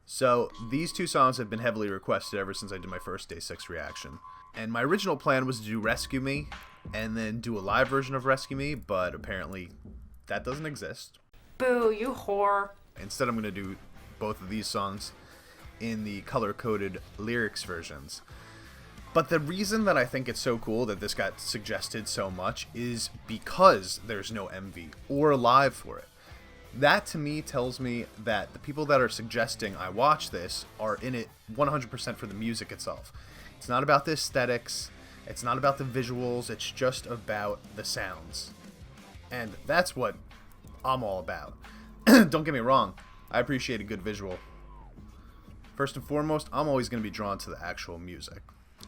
So these two songs have been heavily requested ever since I did my first Day6 reaction. And my original plan was to do Rescue Me and then do a live version of Rescue Me, but apparently that doesn't exist. Boo, you whore. Instead, I'm going to do both of these songs in the color-coded lyrics versions. But the reason that I think it's so cool that this got suggested so much is because there's no MV or live for it. That to me tells me that the people that are suggesting I watch this are in it 100% for the music itself. It's not about the aesthetics, it's not about the visuals, it's just about the sounds. And that's what I'm all about. Don't get me wrong, I appreciate a good visual. First and foremost, I'm always going to be drawn to the actual music.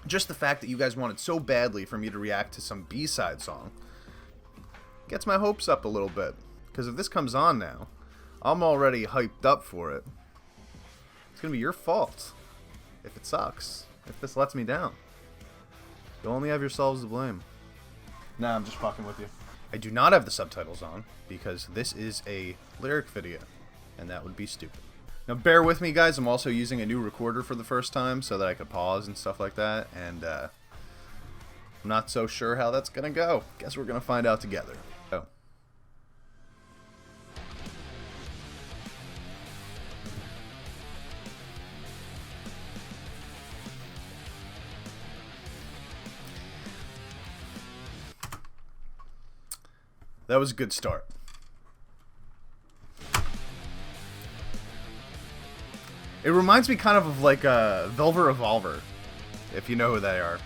Just the fact that you guys wanted so badly for me to react to some B-side song gets my hopes up a little bit. Because if this comes on now, I'm already hyped up for it. It's going to be your fault if it sucks, if this lets me down. You only have yourselves to blame. Nah, I'm just fucking with you. I do not have the subtitles on because this is a lyric video, and that would be stupid. Now bear with me, guys, I'm also using a new recorder for the first time so that I could pause and stuff like that, and I'm not so sure how that's going to go. Guess we're going to find out together. Oh. That was a good start. It reminds me kind of like a Velvet Revolver, if you know who they are.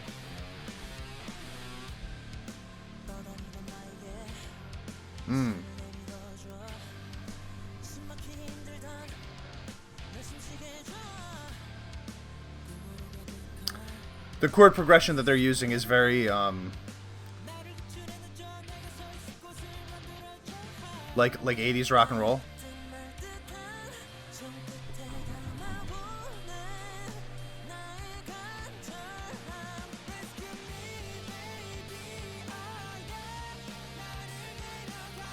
The chord progression that they're using is very, like 80s rock and roll.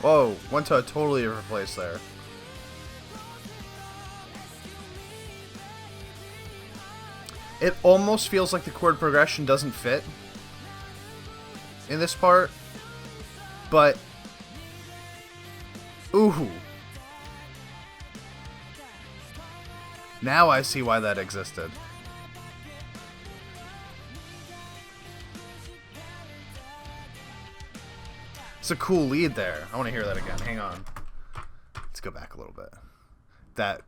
Whoa, went to a totally different place there. It almost feels like the chord progression doesn't fit in this part, but ooh. Now I see why that existed. It's a cool lead there. I want to hear that again. Hang on. Let's go back a little bit. That.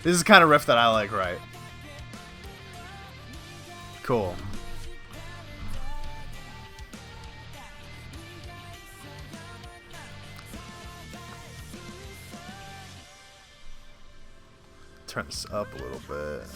This is the kind of riff that I like, right? Cool. Turn this up a little bit.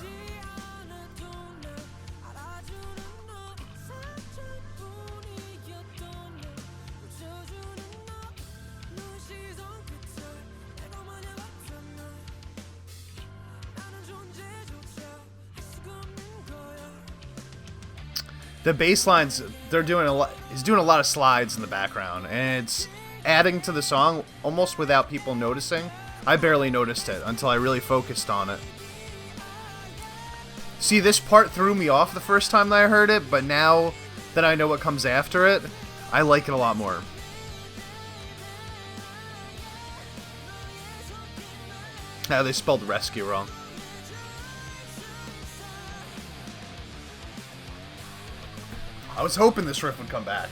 The bass lines, they're doing a lot. He's doing a lot of slides in the background, and it's adding to the song almost without people noticing. I barely noticed it until I really focused on it. See, this part threw me off the first time that I heard it, but now that I know what comes after it, I like it a lot more. Now they spelled rescue wrong. I was hoping this riff would come back.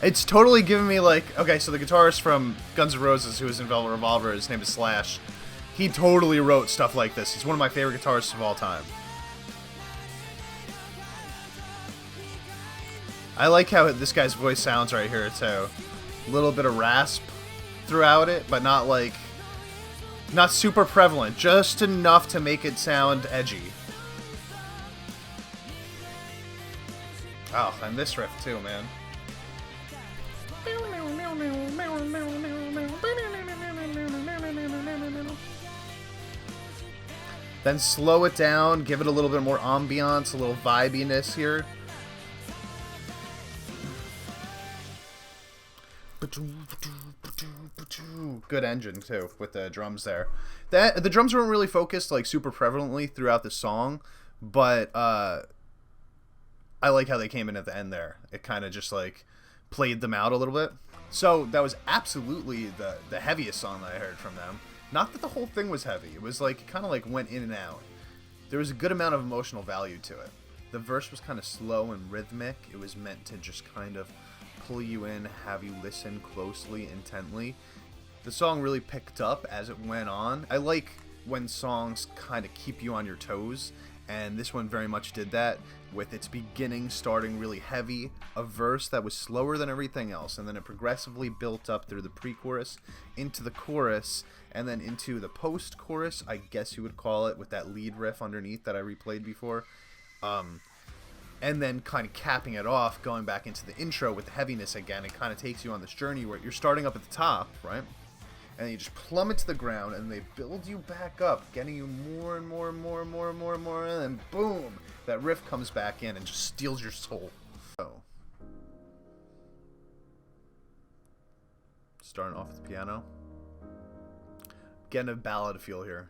It's totally giving me like, okay, so the guitarist from Guns N' Roses who was in Velvet Revolver, his name is Slash. He totally wrote stuff like this. He's one of my favorite guitarists of all time. I like how this guy's voice sounds right here too. A little bit of rasp throughout it, but not like, not super prevalent, just enough to make it sound edgy. Oh, and this riff too, man. Then slow it down, give it a little bit more ambiance, a little vibiness here. Good engine too with the drums there. The drums weren't really focused like super prevalently throughout the song, but I like how they came in at the end there. It kind of just like played them out a little bit. So that was absolutely the heaviest song that I heard from them. Not that the whole thing was heavy. It was like kind of like went in and out. There was a good amount of emotional value to it. The verse was kind of slow and rhythmic. It was meant to just kind of pull you in, have you listen closely, intently. The song really picked up as it went on. I like when songs kind of keep you on your toes, and this one very much did that, with its beginning starting really heavy, a verse that was slower than everything else, and then it progressively built up through the pre-chorus into the chorus, and then into the post-chorus, I guess you would call it, with that lead riff underneath that I replayed before. And then kind of capping it off, going back into the intro with the heaviness again. It kind of takes you on this journey where you're starting up at the top, right? And you just plummet to the ground, and they build you back up, getting you more and more and more and more and more and more, and then boom, that riff comes back in and just steals your soul. So, starting off with the piano. Getting a ballad feel here.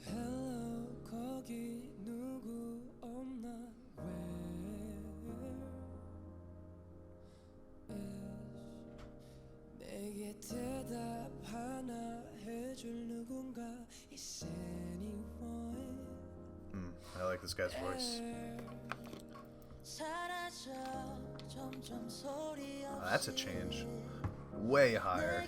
Hello, 거기 누구 없나? 내게 대답하나 해줄 누군가? Is anyone? I like this guy's voice. That's a change. Way higher.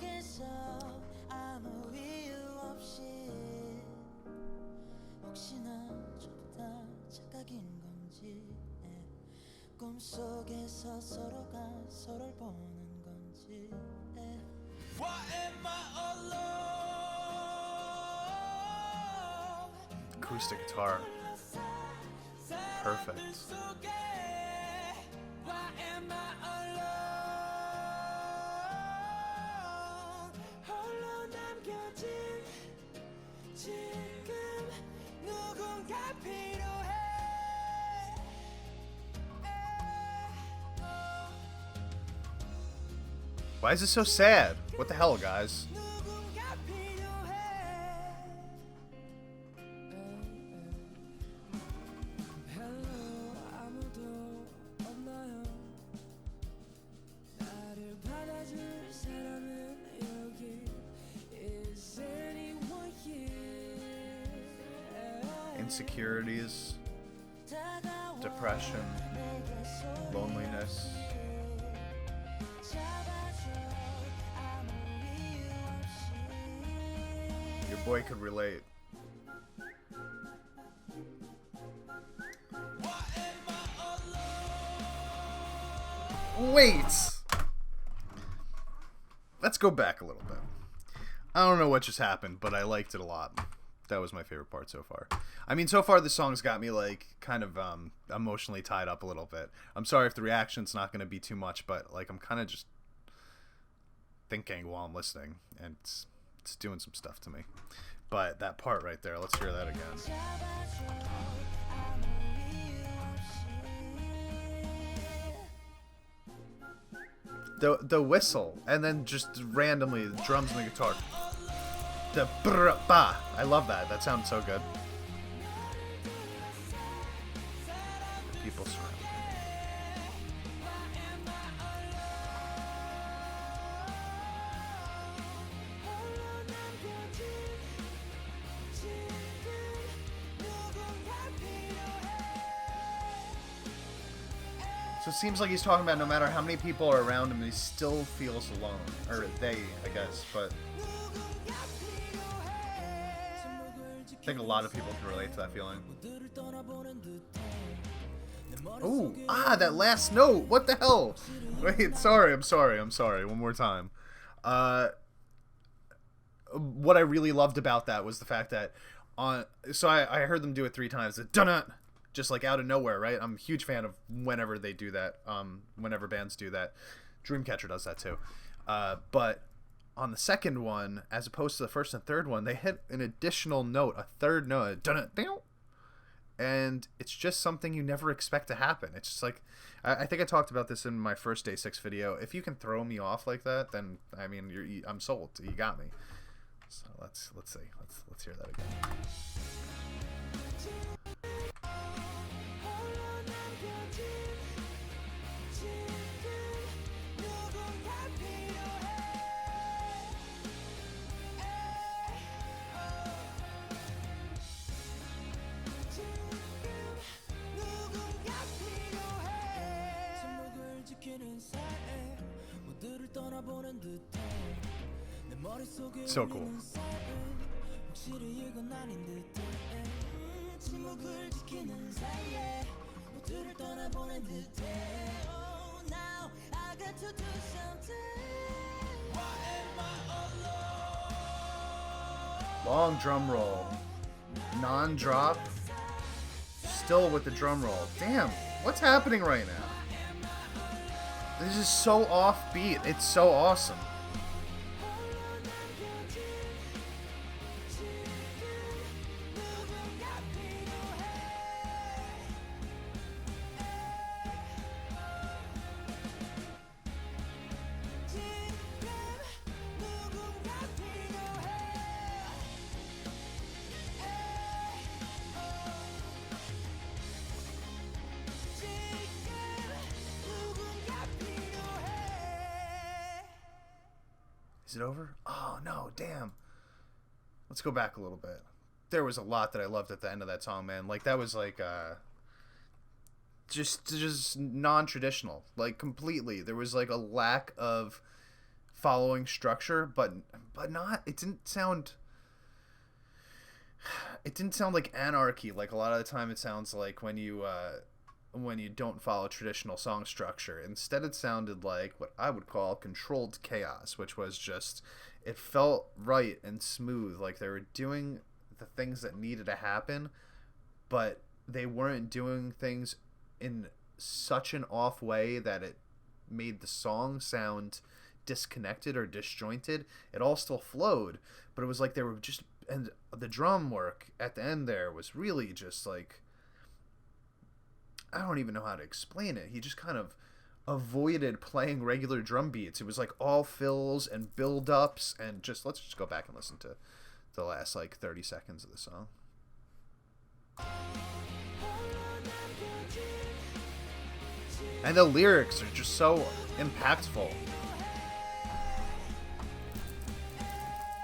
Acoustic guitar. Perfect. Why is it so sad? What the hell, guys? Insecurities, depression, loneliness. Your boy could relate. Wait! Let's go back a little bit. I don't know what just happened, but I liked it a lot. That was my favorite part so far. I mean, so far the song's got me like kind of emotionally tied up a little bit. I'm sorry if the reaction's not going to be too much, but like I'm kind of just thinking while I'm listening, and it's doing some stuff to me. But that part right there, let's hear that again. The whistle, and then just randomly the drums and the guitar. The brr ba. I love that. That sounds so good. People surround me. So it seems like he's talking about no matter how many people are around him, he still feels alone. Or they, I guess, but I think a lot of people can relate to that feeling. Ooh, that last note. What the hell? Wait, sorry. One more time. What I really loved about that was the fact that so I heard them do it 3 times. The dun-dun, just like out of nowhere, right? I'm a huge fan of whenever they do that. Whenever bands do that. Dreamcatcher does that too. But on the second one, as opposed to the first and third one, they hit an additional note, a third note, and it's just something you never expect to happen. It's just like, I think I talked about this in my first Day6 video. If you can throw me off like that, then I mean, I'm sold. You got me. So let's see. Let's hear that again. So cool. Long drum roll. Non-drop. Still with the drum roll. Damn, what's happening right now? This is so offbeat. It's so awesome. Is it over? Oh, no, damn. Let's go back a little bit. There was a lot that I loved at the end of that song, man. Like, that was, like, just non-traditional. Like, completely. There was, like, a lack of following structure, but not... It didn't sound like anarchy. Like, a lot of the time it sounds like when you don't follow traditional song structure. Instead, it sounded like what I would call controlled chaos, which was just, it felt right and smooth, like they were doing the things that needed to happen, but they weren't doing things in such an off way that it made the song sound disconnected or disjointed. It all still flowed, but it was like they were just, and the drum work at the end there was really just like, I don't even know how to explain it. He just kind of avoided playing regular drum beats. It was like all fills and build-ups, and just, let's just go back and listen to the last like 30 seconds of the song. And the lyrics are just so impactful.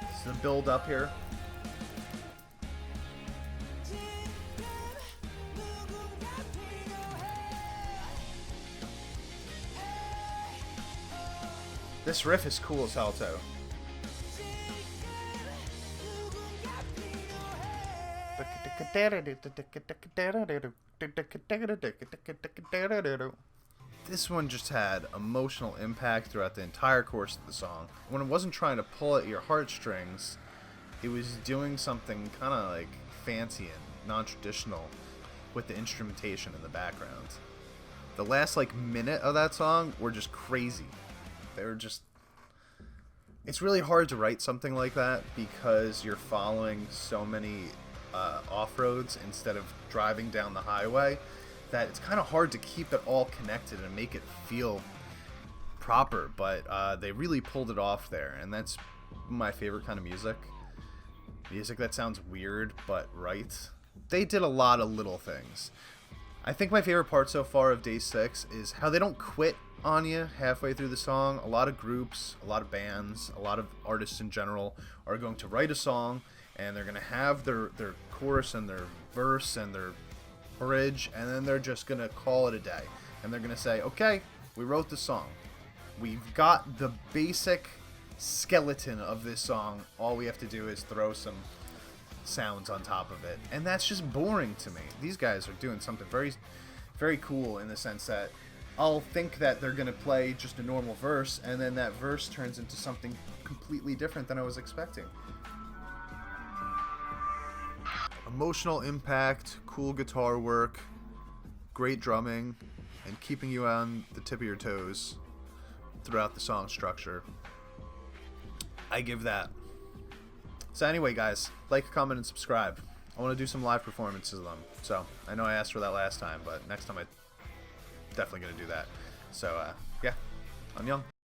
It's the build-up here. This riff is cool as hell, too. This one just had emotional impact throughout the entire course of the song. When it wasn't trying to pull at your heartstrings, it was doing something kind of like fancy and non-traditional with the instrumentation in the background. The last like minute of that song were just crazy. They were just... It's really hard to write something like that because you're following so many off-roads instead of driving down the highway that it's kind of hard to keep it all connected and make it feel proper, but they really pulled it off there, and that's my favorite kind of music. Music that sounds weird but right. They did a lot of little things. I think my favorite part so far of Day6 is how they don't quit on you halfway through the song. A lot of groups, a lot of bands, a lot of artists in general are going to write a song, and they're going to have their chorus and their verse and their bridge, and then they're just going to call it a day. And they're going to say, okay, we wrote the song. We've got the basic skeleton of this song. All we have to do is throw some sounds on top of it. And that's just boring to me. These guys are doing something very, very cool in the sense that I'll think that they're going to play just a normal verse, and then that verse turns into something completely different than I was expecting. Emotional impact, cool guitar work, great drumming, and keeping you on the tip of your toes throughout the song structure. I give that. So anyway, guys, like, comment, and subscribe. I want to do some live performances of them. So I know I asked for that last time, but next time I definitely gonna do that. So yeah, I'm Young.